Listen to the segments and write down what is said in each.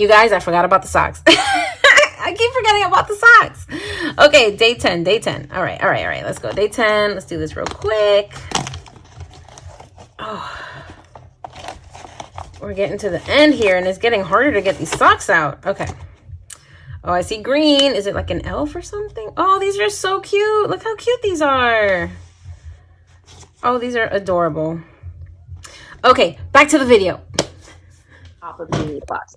You guys, I forgot about the socks. I keep forgetting about the socks. Okay, day 10, day 10. All right. Let's go. Day 10. Let's do this real quick. Oh, we're getting to the end here, and it's getting harder to get these socks out. Okay. Oh, I see green. Is it like an elf or something? Oh, these are so cute. Look how cute these are. Oh, these are adorable. Okay, back to the video. Top of Genie Plus.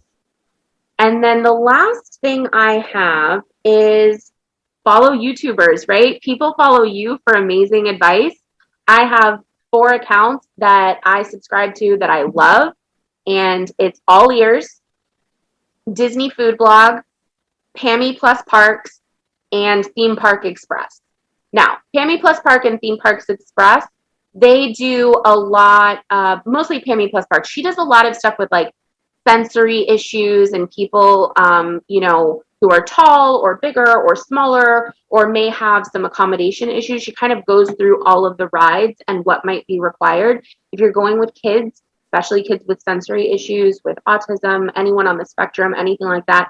And then the last thing I have is follow YouTubers, right? People follow you for amazing advice. I have 4 accounts that I subscribe to that I love, and it's AllEars, DisneyFoodBlog, Pammie Plus Parks, and Theme Park Express. Now, Pammie Plus Park and Theme Parks Express, they do a lot, mostly Pammie Plus Parks. She does a lot of stuff with like sensory issues and people, you know, who are tall or bigger or smaller or may have some accommodation issues. She kind of goes through all of the rides and what might be required. If you're going with kids, especially kids with sensory issues, with autism, anyone on the spectrum, anything like that,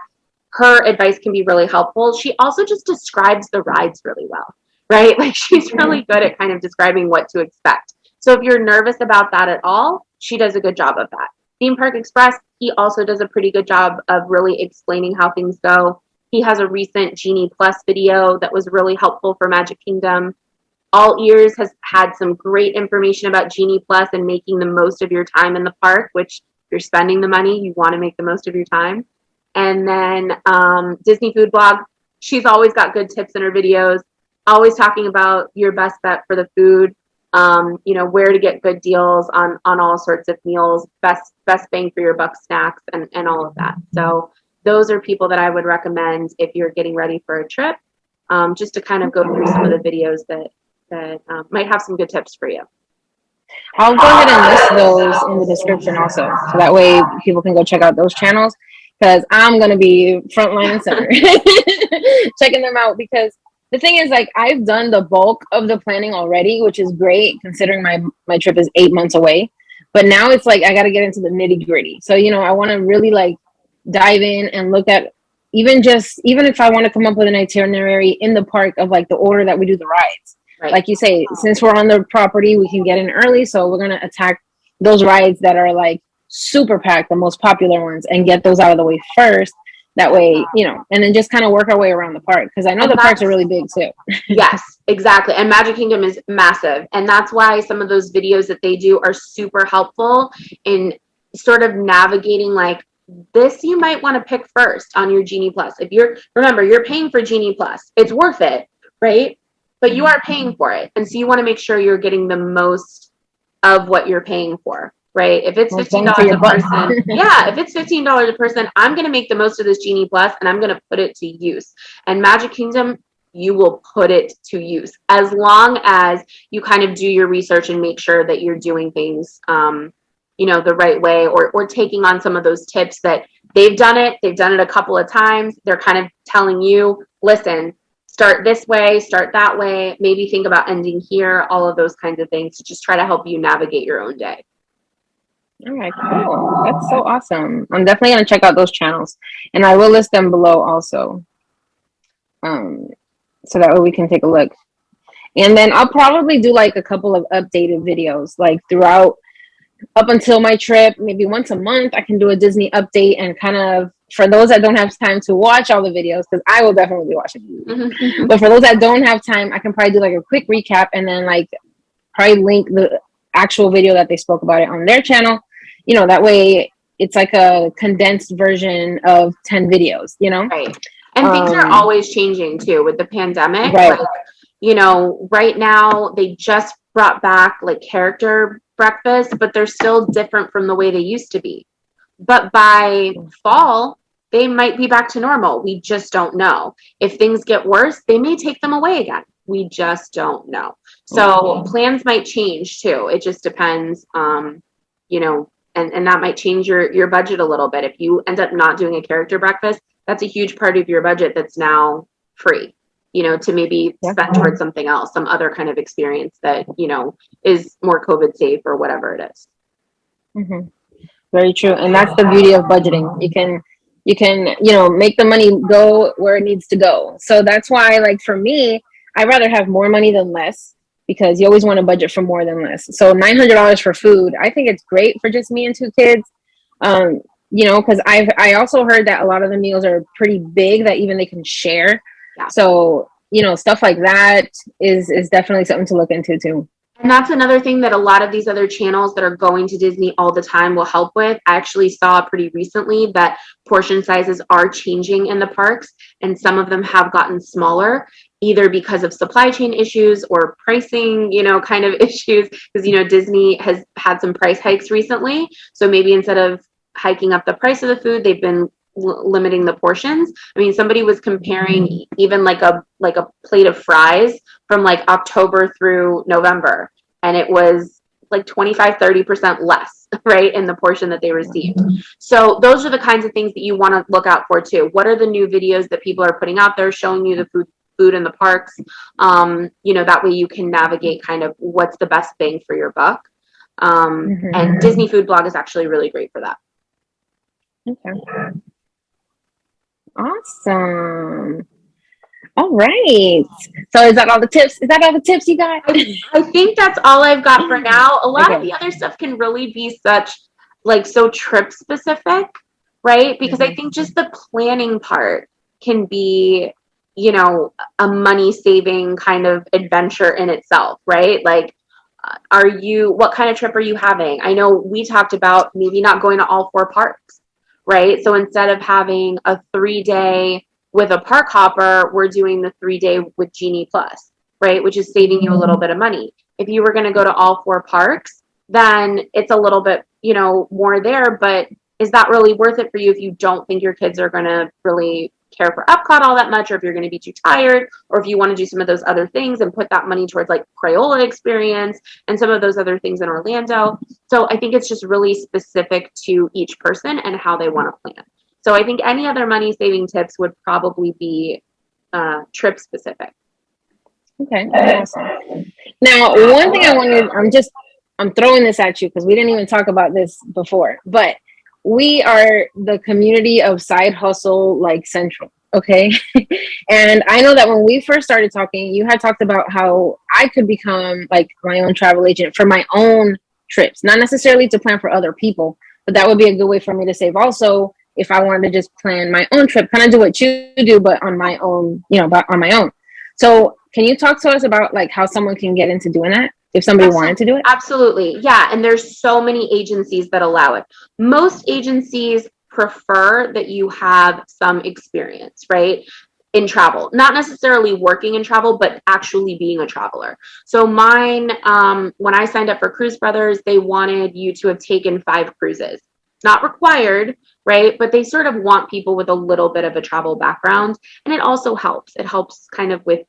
her advice can be really helpful. She also just describes the rides really well, right? Like she's really good at kind of describing what to expect. So if you're nervous about that at all, she does a good job of that. Theme Park Express, he also does a pretty good job of really explaining how things go. He has a recent Genie Plus video that was really helpful for Magic Kingdom. AllEars has had some great information about Genie Plus and making the most of your time in the park, which if you're spending the money, you want to make the most of your time. And then DisneyFoodBlog, she's always got good tips in her videos, always talking about your best bet for the food, you know, where to get good deals on all sorts of meals, best bang for your buck snacks and all of that. So those are people that I would recommend if you're getting ready for a trip, just to kind of go through some of the videos that might have some good tips for you. I'll go ahead and list those in the description also, so that way people can go check out those channels, because I'm going to be frontline and center checking them out, because the thing is, like, I've done the bulk of the planning already, which is great considering my trip is 8 months away. But now it's like I got to get into the nitty gritty. So, you know, I want to really like dive in and look at even if I want to come up with an itinerary in the park of like the order that we do the rides. Right. Like you say, since we're on the property, we can get in early. So we're going to attack those rides that are like super packed, the most popular ones, and get those out of the way first. That way, you know, and then just kind of work our way around the park, because I know the parks are really big too. Yes, exactly. And Magic Kingdom is massive. And that's why some of those videos that they do are super helpful in sort of navigating like this you might want to pick first on your Genie Plus. If you're paying for Genie Plus. It's worth it, right? But you are paying for it. And so you want to make sure you're getting the most of what you're paying for. Right? If it's $15 a person, if it's $15 a person, I'm going to make the most of this Genie Plus and I'm going to put it to use. And Magic Kingdom, you will put it to use as long as you kind of do your research and make sure that you're doing things, you know, the right way, or taking on some of those tips that they've done it a couple of times. They're kind of telling you, listen, start this way, start that way, maybe think about ending here, all of those kinds of things to just try to help you navigate your own day. All right, cool. That's so awesome. I'm definitely going to check out those channels, and I will list them below also, so that way we can take a look. And then I'll probably do like a couple of updated videos, like throughout up until my trip. Maybe once a month I can do a Disney update, and kind of for those that don't have time to watch all the videos, because I will definitely be watching but for those that don't have time, I can probably do like a quick recap, and then like probably link the actual video that they spoke about it on their channel. You know, that way it's like a condensed version of 10 videos, you know? Right. And things are always changing too with the pandemic. Right. Like, you know, right now they just brought back like character breakfast, but they're still different from the way they used to be. But by fall, they might be back to normal. We just don't know. If things get worse, they may take them away again. We just don't know. So plans might change too. It just depends, you know, and that might change your budget a little bit. If you end up not doing a character breakfast, that's a huge part of your budget that's now free, you know, to maybe spend towards something else, some other kind of experience that, you know, is more COVID safe or whatever it is. Very true. And that's the beauty of budgeting. You can You can, make the money go where it needs to go. So that's why, like, for me, I'd rather have more money than less, because you always want to budget for more than less. So $900 for food, I think it's great for just me and two kids. Because I also heard that a lot of the meals are pretty big, that even they can share. Yeah. So, stuff like that is definitely something to look into too. And that's another thing that a lot of these other channels that are going to Disney all the time will help with. I actually saw pretty recently that portion sizes are changing in the parks, and some of them have gotten smaller, either because of supply chain issues or pricing, kind of issues, because, Disney has had some price hikes recently. So maybe instead of hiking up the price of the food, they've been limiting the portions. I mean, somebody was comparing even like a plate of fries from like October through November, and it was like 25-30% less, right, in the portion that they received. So those are the kinds of things that you want to look out for too. What are the new videos that people are putting out there showing you the food in the parks? That way you can navigate kind of what's the best bang for your buck. And DisneyFoodBlog is actually really great for that. Okay. Awesome. All right. So is that all the tips? Is that all the tips you got? I think that's all I've got for now. A lot of the other stuff can really be so trip specific, right? Because I think just the planning part can be, a money saving kind of adventure in itself, right? Like, what kind of trip are you having? I know we talked about maybe not going to all 4 parks, right? So instead of having a 3-day with a park hopper, we're doing the 3-day with Genie Plus, right? Which is saving you a little bit of money. If you were going to go to all 4 parks, then it's a little bit, more there, but is that really worth it for you if you don't think your kids are going to really care for Epcot all that much, or if you're going to be too tired, or if you want to do some of those other things and put that money towards like Crayola experience and some of those other things in Orlando. So I think it's just really specific to each person and how they want to plan. So I think any other money saving tips would probably be trip specific. Okay, awesome. Now, one thing I wanted, I'm throwing this at you because we didn't even talk about this before, but we are the community of side hustle, like central. Okay. And I know that when we first started talking, you had talked about how I could become like my own travel agent for my own trips, not necessarily to plan for other people, but that would be a good way for me to save also if I wanted to just plan my own trip, kind of do what you do, but on my own, but on my own. So can you talk to us about like how someone can get into doing that if somebody wanted to do it? Absolutely. Yeah. And there's so many agencies that allow it. Most agencies prefer that you have some experience, right, in travel, not necessarily working in travel, but actually being a traveler. So mine, when I signed up for Cruise Brothers, they wanted you to have taken 5 cruises. Not required, right? But they sort of want people with a little bit of a travel background. And it also helps. It helps kind of with,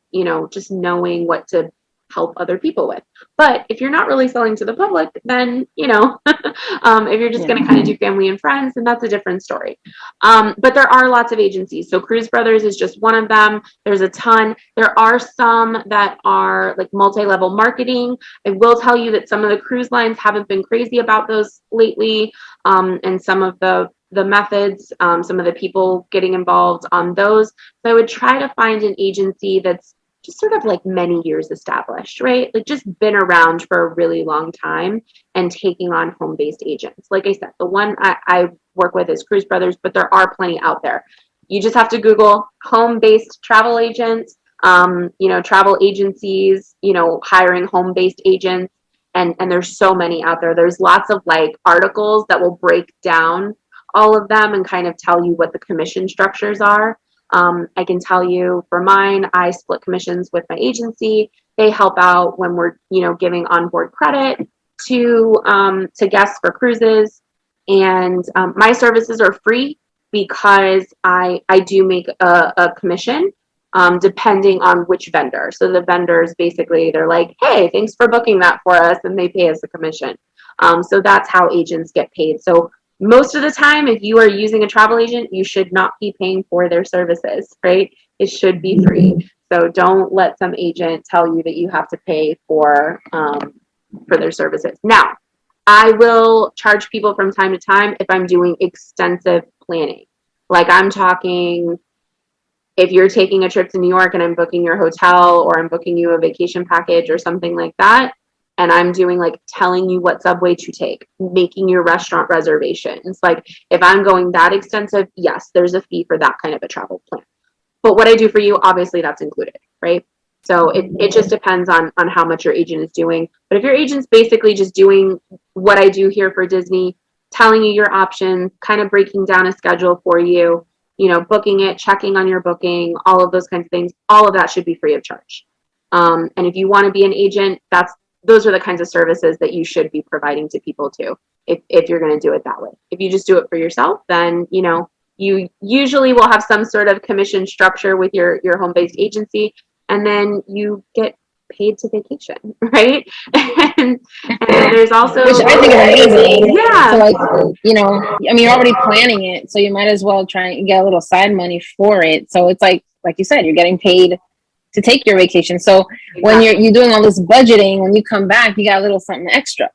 just knowing what to help other people with. But if you're not really selling to the public, then, if you're just going to kind of do family and friends, then that's a different story. But there are lots of agencies. So Cruise Brothers is just one of them. There's a ton. There are some that are like multi-level marketing. I will tell you that some of the cruise lines haven't been crazy about those lately. And some of the methods, some of the people getting involved on those. So I would try to find an agency that's just sort of like many years established, right? Like just been around for a really long time and taking on home-based agents. Like I said, the one I work with is Cruise Brothers, but there are plenty out there. You just have to Google home-based travel agents, travel agencies, hiring home-based agents. And there's so many out there. There's lots of like articles that will break down all of them and kind of tell you what the commission structures are. I can tell you for mine, I split commissions with my agency. They help out when we're, giving onboard credit to guests for cruises. And my services are free because I do make a commission depending on which vendor. So the vendors basically, they're like, hey, thanks for booking that for us. And they pay us a commission. So that's how agents get paid. So most of the time, if you are using a travel agent, you should not be paying for their services, right? It should be free. So don't let some agent tell you that you have to pay for their services. Now, I will charge people from time to time if I'm doing extensive planning. Like I'm talking, if you're taking a trip to New York and I'm booking your hotel or I'm booking you a vacation package or something like that, and I'm doing like telling you what subway to take, making your restaurant reservations. Like if I'm going that extensive, yes, there's a fee for that kind of a travel plan. But what I do for you, obviously that's included, right? So it just depends on how much your agent is doing. But if your agent's basically just doing what I do here for Disney, telling you your options, kind of breaking down a schedule for you, you know, booking it, checking on your booking, all of those kinds of things, all of that should be free of charge. And if you want to be an agent, those are the kinds of services that you should be providing to people too, if you're going to do it that way. If you just do it for yourself, then, you know, you usually will have some sort of commission structure with your home-based agency, and then you get paid to vacation, right? and there's also, which I think is amazing. Yeah. So like, you know, I mean, you're already planning it, so you might as well try and get a little side money for it. So it's like you said, you're getting paid to take your vacation. So when you're doing all this budgeting, when you come back, you got a little something extra.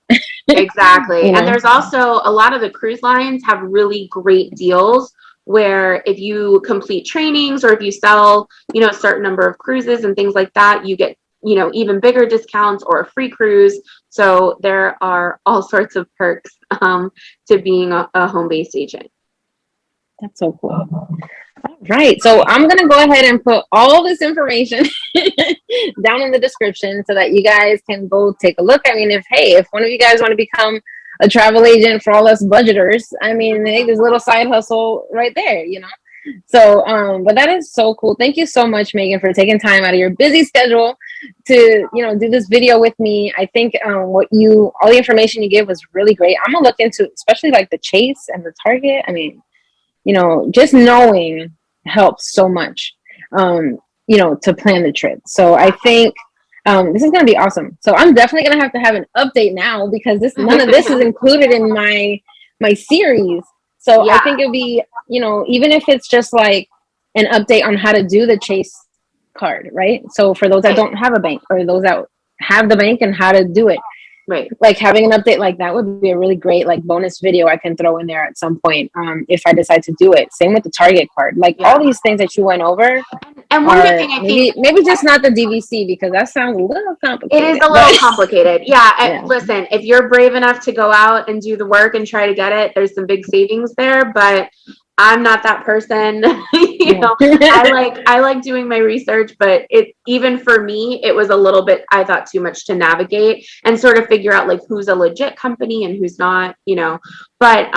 Exactly. You know? And there's also a lot of the cruise lines have really great deals where if you complete trainings or if you sell, you know, a certain number of cruises and things like that, you get, you know, even bigger discounts or a free cruise. So there are all sorts of perks to being a home-based agent. That's so cool. Right. So I'm going to go ahead and put all this information down in the description so that you guys can go take a look. I mean, if one of you guys want to become a travel agent for all us budgeters, I mean, hey, there's a little side hustle right there, you know? So, but that is so cool. Thank you so much, Megan, for taking time out of your busy schedule to, you know, do this video with me. I think all the information you gave was really great. I'm going to look into, especially like the Chase and the Target. I mean, you know, just knowing helps so much, you know, to plan the trip. So I think this is going to be awesome. So I'm definitely going to have an update now because none of this is included in my series. So yeah. I think it'd be, you know, even if it's just like an update on how to do the Chase card, right? So for those that don't have a bank or those that have the bank and how to do it. Right. Like having an update like that would be a really great like bonus video I can throw in there at some point if I decide to do it. Same with the Target card. Like all these things that you went over. And one other thing I think maybe just not the DVC because that sounds a little complicated. It is a little complicated. Yeah. Listen, if you're brave enough to go out and do the work and try to get it, there's some big savings there, but I'm not that person. You know, I like doing my research, but even for me, it was a little bit, I thought, too much to navigate and sort of figure out like who's a legit company and who's not, you know. But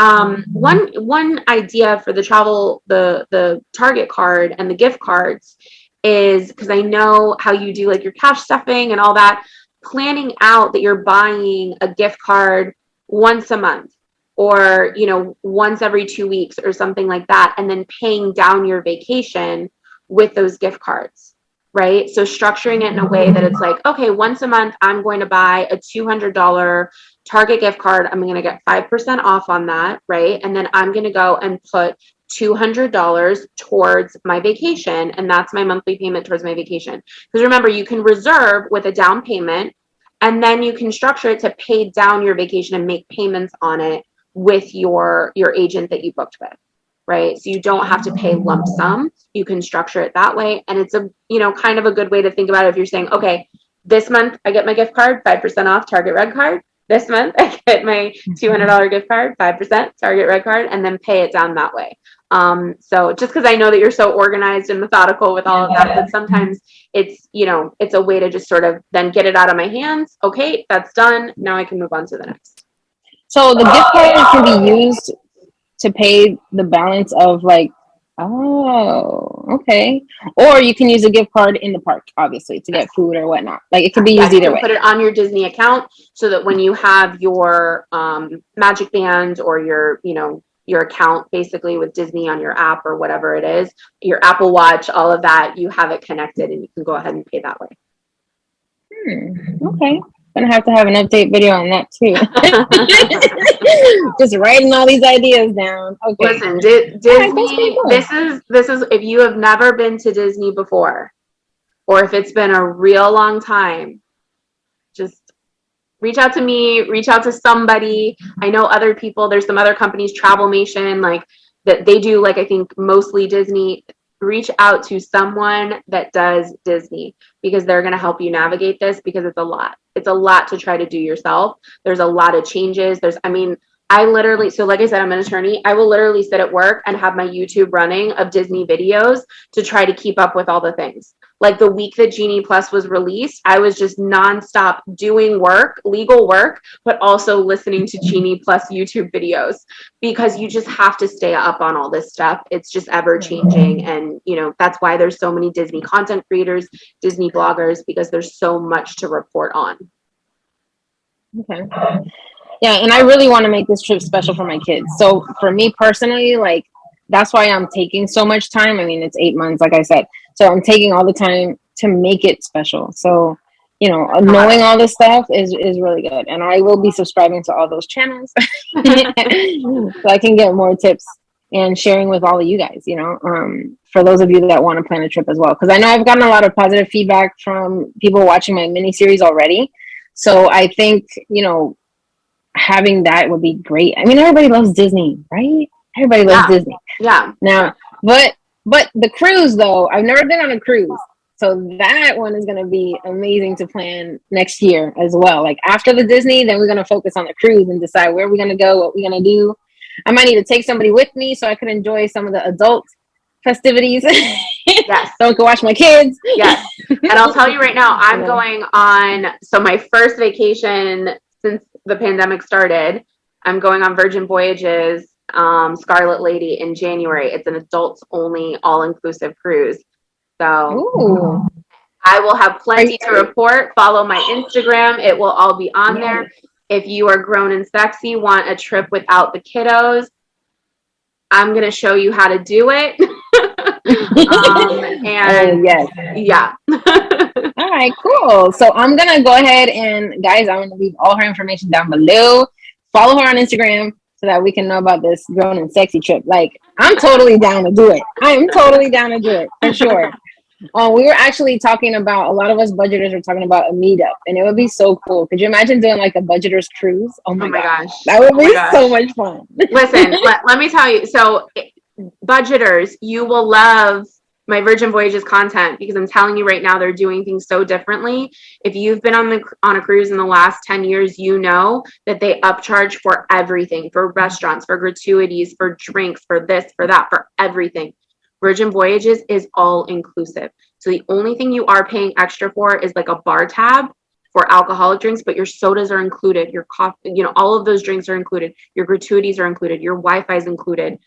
one idea for the Target card and the gift cards is, because I know how you do like your cash stuffing and all that, planning out that you're buying a gift card once a month, or, you know, once every 2 weeks or something like that, and then paying down your vacation with those gift cards, right? So structuring it in a way that it's like, okay, once a month, I'm going to buy a $200 Target gift card. I'm going to get 5% off on that, right? And then I'm going to go and put $200 towards my vacation, and that's my monthly payment towards my vacation. Because remember, you can reserve with a down payment, and then you can structure it to pay down your vacation and make payments on it with your agent that you booked with, right? So you don't have to pay lump sum. You can structure it that way. And it's a, you know, kind of a good way to think about it if you're saying, okay, this month I get my gift card, 5% off Target Red Card. This month I get my $200 gift card, 5% Target Red Card, and then pay it down that way. So just because I know that you're so organized and methodical with all of that, but sometimes it's, you know, it's a way to just sort of then get it out of my hands. Okay, that's done. Now I can move on to the next. So the gift card can be used to pay the balance of like, oh, okay. Or you can use a gift card in the park, obviously, to get food or whatnot. Like it can be used either way. Put it on your Disney account so that when you have your Magic Band or your, you know, your account basically with Disney on your app or whatever it is, your Apple Watch, all of that, you have it connected and you can go ahead and pay that way. Okay. Gonna have to have an update video on that too. Just writing all these ideas down. Okay. Listen, Disney. Cool. This is if you have never been to Disney before, or if it's been a real long time, just reach out to me. Reach out to somebody. I know other people. There's some other companies, Travelmation. Like that they do, like, I think mostly Disney. Reach out to someone that does Disney, because they're going to help you navigate this, because it's a lot. It's a lot to try to do yourself. There's a lot of changes. I literally, so like I said, I'm an attorney. I will literally sit at work and have my YouTube running of Disney videos to try to keep up with all the things. Like the week that Genie Plus was released, I was just nonstop doing work, legal work, but also listening to Genie Plus YouTube videos, because you just have to stay up on all this stuff. It's just ever changing. And, you know, that's why there's so many Disney content creators, Disney bloggers, because there's so much to report on. Okay. Yeah, and I really want to make this trip special for my kids. So for me personally, like, that's why I'm taking so much time. I mean, it's 8 months, like I said. So I'm taking all the time to make it special. So, you know, knowing all this stuff is really good. And I will be subscribing to all those channels so I can get more tips and sharing with all of you guys, you know, for those of you that want to plan a trip as well. Because I know I've gotten a lot of positive feedback from people watching my mini-series already. So I think, you know, having that would be great. I mean, everybody loves Disney, right? Everybody loves Disney. Yeah. Now, but the cruise, though, I've never been on a cruise. So that one is going to be amazing to plan next year as well. Like after the Disney, then we're going to focus on the cruise and decide where we're going to go, what we're going to do. I might need to take somebody with me so I can enjoy some of the adult festivities. Yes. So I can watch my kids. Yes. And I'll tell you right now, I'm going on, so my first vacation since the pandemic started, I'm going on Virgin Voyages, Scarlet Lady in January. It's an adults only all-inclusive cruise. So Ooh. I will have plenty to report. Follow my Instagram. It will all be on there. If you are grown and sexy, want a trip without the kiddos, I'm going to show you how to do it. And yes. Yeah. All right, cool. So I'm going to go ahead and, guys, I'm going to leave all her information down below. Follow her on Instagram so that we can know about this grown and sexy trip. Like, I'm totally down to do it. I'm totally down to do it, for sure. We were actually talking about, a lot of us budgeters were talking about a meetup, and it would be so cool. Could you imagine doing like a budgeters cruise? Oh my gosh. That would be so much fun. Listen, let me tell you. So budgeters, you will love my Virgin Voyages content, because I'm telling you right now, they're doing things so differently. If you've been on a cruise in the last 10 years, you know that they upcharge for everything, for restaurants, for gratuities, for drinks, for this, for that, for everything. Virgin Voyages is all inclusive. So the only thing you are paying extra for is like a bar tab for alcoholic drinks, but your sodas are included, your coffee, you know, all of those drinks are included, your gratuities are included, your Wi-Fi is included.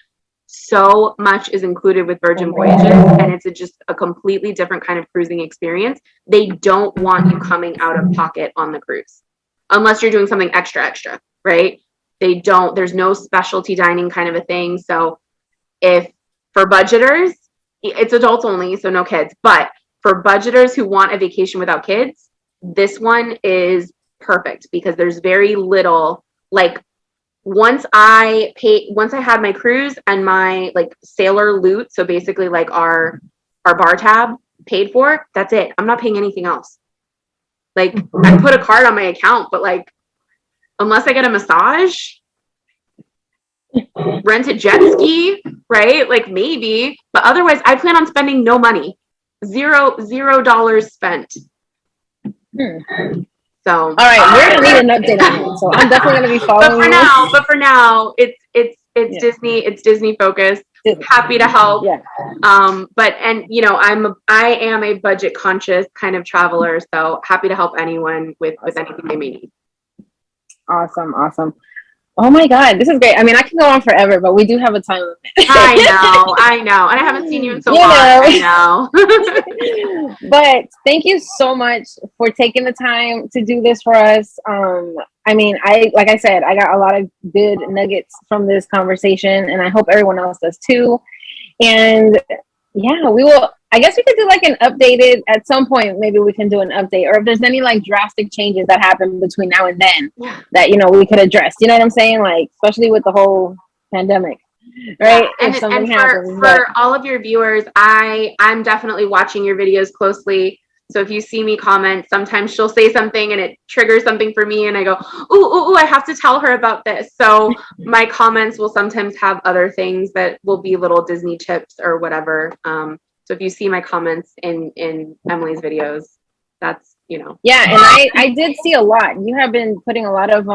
So much is included with Virgin Voyages, and it's just a completely different kind of cruising experience. They don't want you coming out of pocket on the cruise unless you're doing something extra, right? They don't, there's no specialty dining kind of a thing. So if for budgeters, it's adults only, so no kids, but for budgeters who want a vacation without kids, this one is perfect, because there's very little, like, once I had my cruise and my like sailor loot, so basically like our bar tab paid for, that's it. I'm not paying anything else. Like, I put a card on my account, but like, unless I get a massage, rent a jet ski, right? Like maybe, but otherwise I plan on spending no money. $0 spent. So, all right, we're gonna need an update on it. So I'm definitely gonna be following. But for now, it's Disney. It's Disney focused. Happy to help. Yeah. And you know, I am a budget conscious kind of traveler, so happy to help anyone with anything they may need. Awesome. Oh my God, this is great. I mean, I can go on forever, but we do have a time limit. I know. And I haven't seen you in so long. I know. But thank you so much for taking the time to do this for us. I mean, like I said, I got a lot of good nuggets from this conversation, and I hope everyone else does too. And yeah, I guess we could do like an updated at some point. Maybe we can do an update, or if there's any like drastic changes that happen between now and then that, you know, we could address. You know what I'm saying? Like, especially with the whole pandemic, right? Yeah. And for all of your viewers, I'm definitely watching your videos closely. So if you see me comment, sometimes she'll say something and it triggers something for me, and I go, ooh, I have to tell her about this. So my comments will sometimes have other things that will be little Disney tips or whatever. So if you see my comments in Emily's videos, that's, you know. Yeah, and I did see a lot. You have been putting a lot of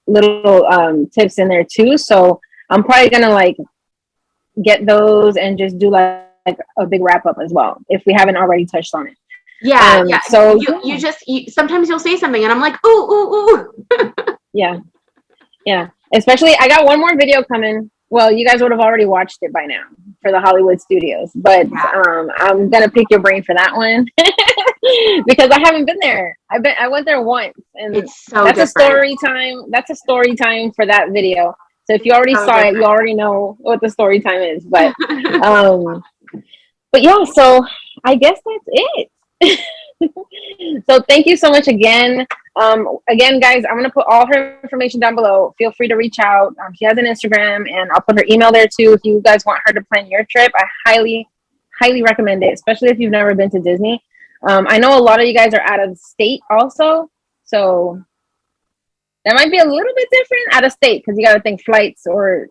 little tips in there too. So I'm probably gonna like get those and just do like a big wrap up as well if we haven't already touched on it. Yeah, So you just sometimes you'll say something and I'm like, ooh. Yeah. Especially, I got one more video coming. Well, you guys would have already watched it by now for the Hollywood Studios, but I'm gonna pick your brain for that one because I haven't been there. I went there once, and it's so that's different. a story time. That's a story time for that video. So if you already saw it, you already know what the story time is. But yeah, so I guess that's it. So thank you so much again. Again, guys, I'm gonna put all her information down below. Feel free to reach out. She has an Instagram, and I'll put her email there too. If you guys want her to plan your trip, I highly recommend it, especially if you've never been to Disney. I know a lot of you guys are out of state also, so that might be a little bit different out of state because you got to think flights or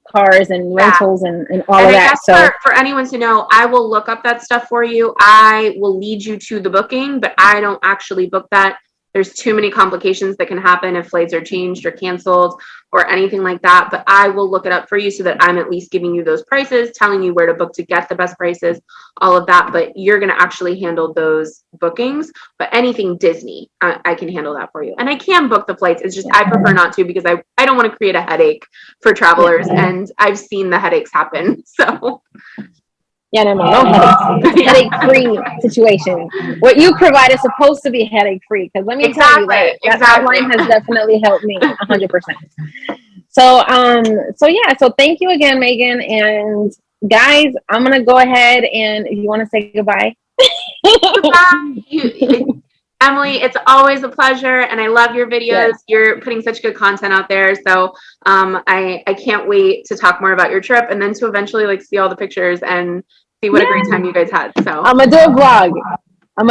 cars and rentals and all of that. So for anyone to know, I will look up that stuff for you. I will lead you to the booking, but I don't actually book that. There's too many complications that can happen if flights are changed or canceled or anything like that. But I will look it up for you so that I'm at least giving you those prices, telling you where to book to get the best prices, all of that. But you're going to actually handle those bookings. But anything Disney, I can handle that for you. And I can book the flights. It's just I prefer not to because I don't want to create a headache for travelers. And I've seen the headaches happen. So... Yeah, no headaches. Headache-free situation. What you provide is supposed to be headache-free. Because let me tell you that line has definitely helped me 100%. So yeah. So thank you again, Megan. And guys, I'm gonna go ahead and if you want to say goodbye. Goodbye. Emily, it's always a pleasure, and I love your videos. Yes. You're putting such good content out there, so I can't wait to talk more about your trip, and then to eventually like see all the pictures and see what a great time you guys had. So I'm gonna do a vlog. I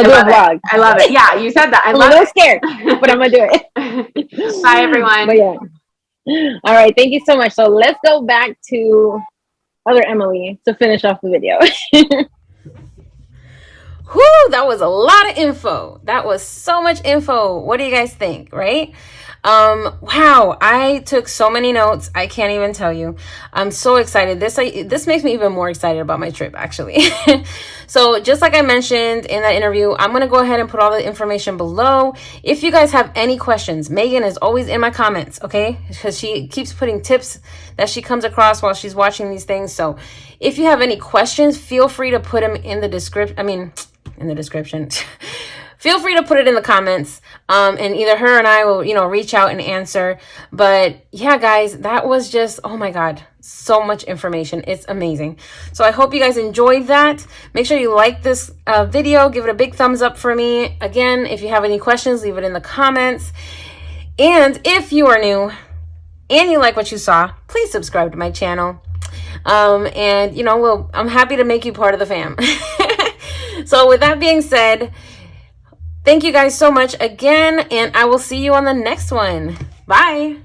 love it. Yeah, you said that. I'm a little scared, but I'm gonna do it. Bye, everyone. But yeah. All right, thank you so much. So let's go back to other Emily to finish off the video. Whew, that was a lot of info. That was so much info. What do you guys think, right? Wow, I took so many notes. I can't even tell you. I'm so excited. This makes me even more excited about my trip, actually. So just like I mentioned in that interview, I'm going to go ahead and put all the information below. If you guys have any questions, Megan is always in my comments, okay? Because she keeps putting tips that she comes across while she's watching these things. So if you have any questions, feel free to put them in the description. Feel free to put it in the comments, and either her and I will, reach out and answer. But yeah, guys, that was just, oh my God, so much information. It's amazing. So I hope you guys enjoyed that. Make sure you like this video. Give it a big thumbs up for me. Again, if you have any questions, leave it in the comments. And if you are new and you like what you saw, please subscribe to my channel. And I'm happy to make you part of the fam. So with that being said, thank you guys so much again, and I will see you on the next one. Bye.